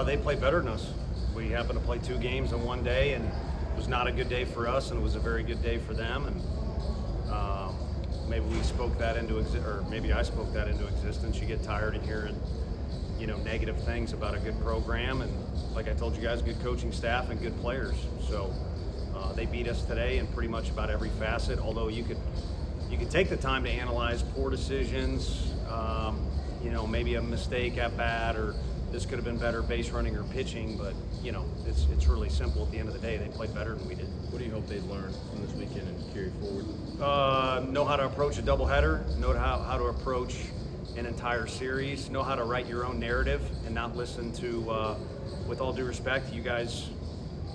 They play better than us. We happened to play 2 games in one day, and it was not a good day for us, and it was a very good day for them. And maybe we spoke that into or maybe I spoke that into existence. You get tired of hearing, negative things about a good program, and like I told you guys, good coaching staff and good players. So they beat us today in pretty much about every facet. Although you could take the time to analyze poor decisions, maybe a mistake at bat, or this could have been better base running or pitching, but it's really simple. At the end of the day, they played better than we did. What do you hope they learn from this weekend and carry forward? Know how to approach a doubleheader, know how to approach an entire series, know how to write your own narrative and not listen to, with all due respect, you guys,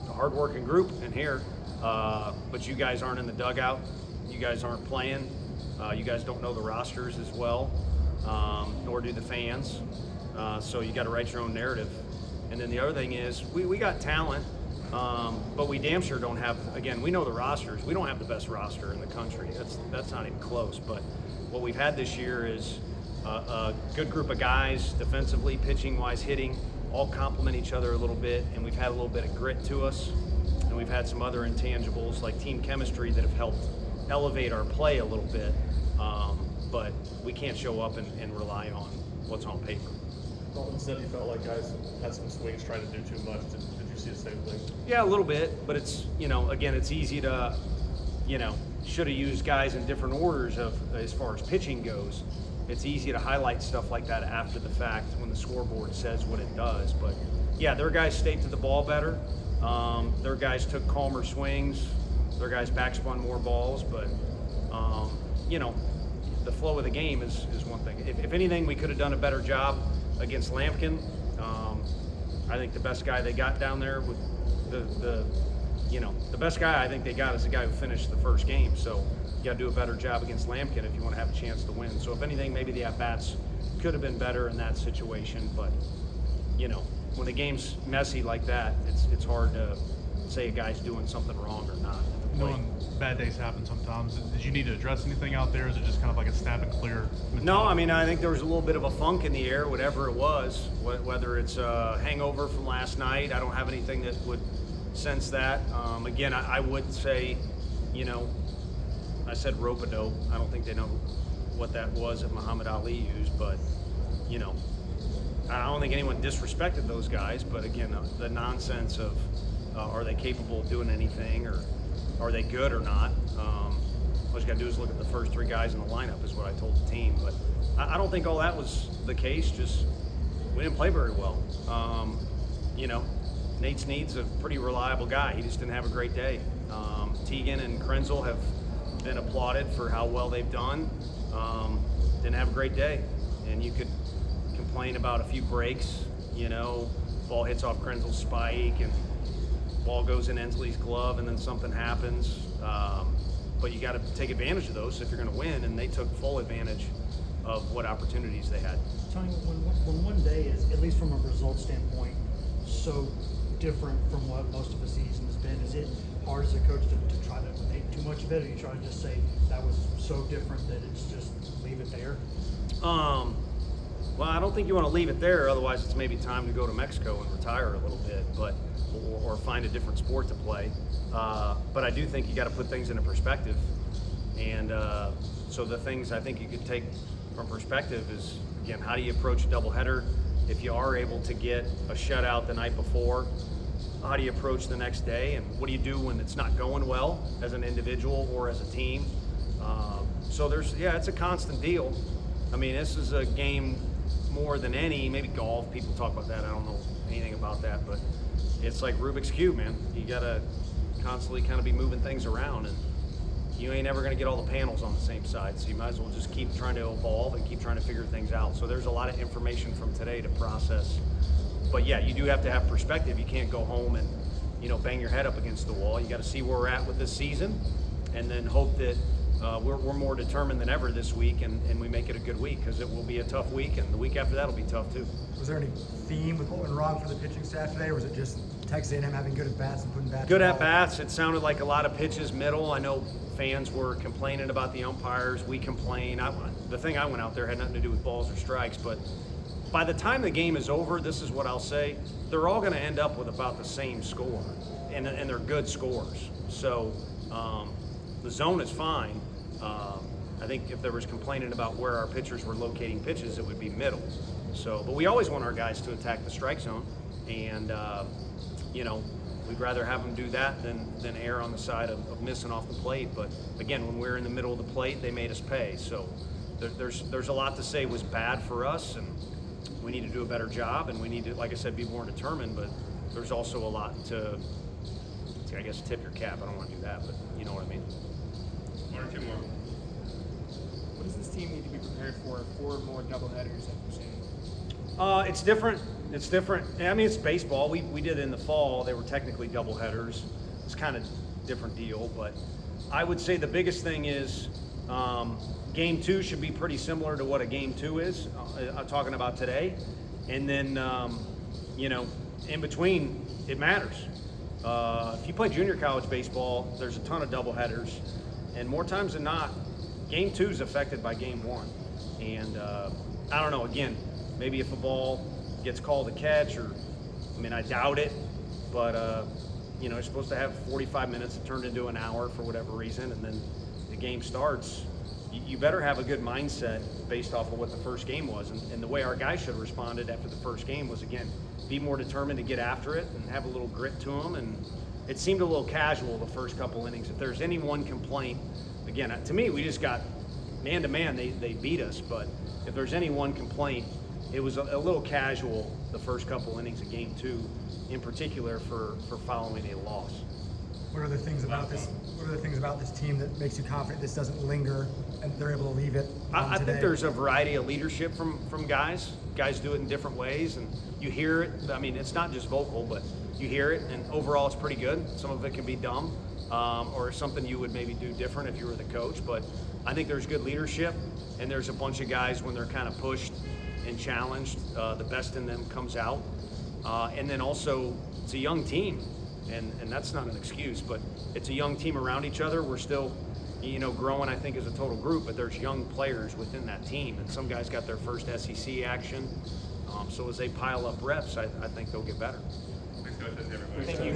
a hard-working group in here, but you guys aren't in the dugout, you guys aren't playing, you guys don't know the rosters as well, nor do the fans. So you got to write your own narrative. And then the other thing is, we got talent, but we damn sure don't have, again, we know the rosters. We don't have the best roster in the country. That's not even close. But what we've had this year is a good group of guys, defensively, pitching-wise, hitting, all complement each other a little bit, and we've had a little bit of grit to us. And we've had some other intangibles like team chemistry that have helped elevate our play a little bit. But we can't show up and rely on what's on paper. Dalton said he felt like guys had some swings trying to do too much. Did you see the same thing? Yeah, a little bit, but it's, again, it's easy to, should have used guys in different orders as far as pitching goes. It's easy to highlight stuff like that after the fact when the scoreboard says what it does. But yeah, their guys stayed to the ball better. Their guys took calmer swings. Their guys backspun more balls, but the flow of the game is one thing. If anything, we could have done a better job against Lampkin. I think the best guy they got down there with the best guy I think they got is the guy who finished the first game. So you got to do a better job against Lampkin if you want to have a chance to win. So if anything, maybe the at-bats could have been better in that situation. But when the game's messy like that, it's hard to say a guy's doing something wrong or not. Knowing bad days happen sometimes, did you need to address anything out there? Or is it just kind of like a snap and clear mentality? No, I mean, I think there was a little bit of a funk in the air, whatever it was, whether it's a hangover from last night. I don't have anything that would sense that. Again, I would say, I said rope-a-dope. I don't think they know what that was that Muhammad Ali used, but, I don't think anyone disrespected those guys, but again, the nonsense of are they capable of doing anything, or are they good or not? All you got to do is look at the first 3 guys in the lineup is what I told the team. But I don't think all that was the case. Just we didn't play very well. Nate Snead's a pretty reliable guy. He just didn't have a great day. Teagan and Krenzel have been applauded for how well they've done. Didn't have a great day. And you could complain about a few breaks. Ball hits off Krenzel's spike and ball goes in Ensley's glove, and then something happens. But you got to take advantage of those if you're going to win, and they took full advantage of what opportunities they had. Tony, when one day is, at least from a result standpoint, so different from what most of the season has been, is it hard as a coach to try to make too much of it, or you try to just say that was so different that it's just leave it there? Well, I don't think you want to leave it there. Otherwise, it's maybe time to go to Mexico and retire a little bit, or find a different sport to play. But I do think you got to put things into perspective. And so the things I think you could take from perspective is, again, how do you approach a doubleheader? If you are able to get a shutout the night before, how do you approach the next day? And what do you do when it's not going well as an individual or as a team? So it's a constant deal. I mean, this is a game more than any, maybe golf, people talk about that. I don't know anything about that, but it's like Rubik's Cube, man. You gotta constantly kind of be moving things around, and you ain't ever gonna get all the panels on the same side, so you might as well just keep trying to evolve and keep trying to figure things out. So there's a lot of information from today to process. But yeah, you do have to have perspective. You can't go home and, bang your head up against the wall. You gotta see where we're at with this season, and then hope that we're more determined than ever this week, and we make it a good week, because it will be a tough week, and the week after that will be tough too. Was there any theme with what went wrong for the pitching staff today, or was it just Texas A&M having good at-bats and putting bats? Good at-bats. It sounded like a lot of pitches middle. I know fans were complaining about the umpires. We complain. The thing I went out there had nothing to do with balls or strikes, but by the time the game is over, this is what I'll say, they're all going to end up with about the same score, and they're good scores. So the zone is fine. I think if there was complaining about where our pitchers were locating pitches, it would be middle. So, but we always want our guys to attack the strike zone, and you know, we'd rather have them do that than err on the side of missing off the plate. But again, when we're in the middle of the plate, they made us pay. So there's a lot to say was bad for us, and we need to do a better job, and we need to, like I said, be more determined. But there's also a lot to, I guess, tip your cap. I don't want to do that, but you know what I mean. One or two more. What does this team need to be prepared for more doubleheaders, like you're saying? It's different. It's different. I mean, it's baseball. We did it in the fall. They were technically doubleheaders. It's kind of different deal, but I would say the biggest thing is game 2 should be pretty similar to what a game 2 is. I'm talking about today, and then you know, in between, it matters. If you play junior college baseball, there's a ton of doubleheaders, and more times than not, game 2 is affected by game 1. And I don't know. Again, maybe if a ball gets called a catch, or I mean, I doubt it, but you know, you're supposed to have 45 minutes that turned into an hour for whatever reason, and then the game starts. You better have a good mindset based off of what the first game was, and the way our guys should have responded after the first game was, again, be more determined to get after it and have a little grit to them. And it seemed a little casual the first couple innings. If there's any one complaint, again, to me, we just got man to man. They beat us, but if there's any one complaint, it was a little casual the first couple innings of game 2, in particular for following a loss. What are the things about this? What are the things about this team that makes you confident this doesn't linger and they're able to leave it? I today? think there's a variety of leadership from guys. Guys do it in different ways, and you hear it. I mean, it's not just vocal, but you hear it, and overall it's pretty good. Some of it can be dumb, or something you would maybe do different if you were the coach, but I think there's good leadership, and there's a bunch of guys when they're kind of pushed and challenged, the best in them comes out. And then also, it's a young team, and that's not an excuse, but it's a young team around each other. We're still, you know, growing, I think, as a total group, but there's young players within that team, and some guys got their first SEC action. So as they pile up reps, I think they'll get better. Thanks, guys. That's everybody. Thank you.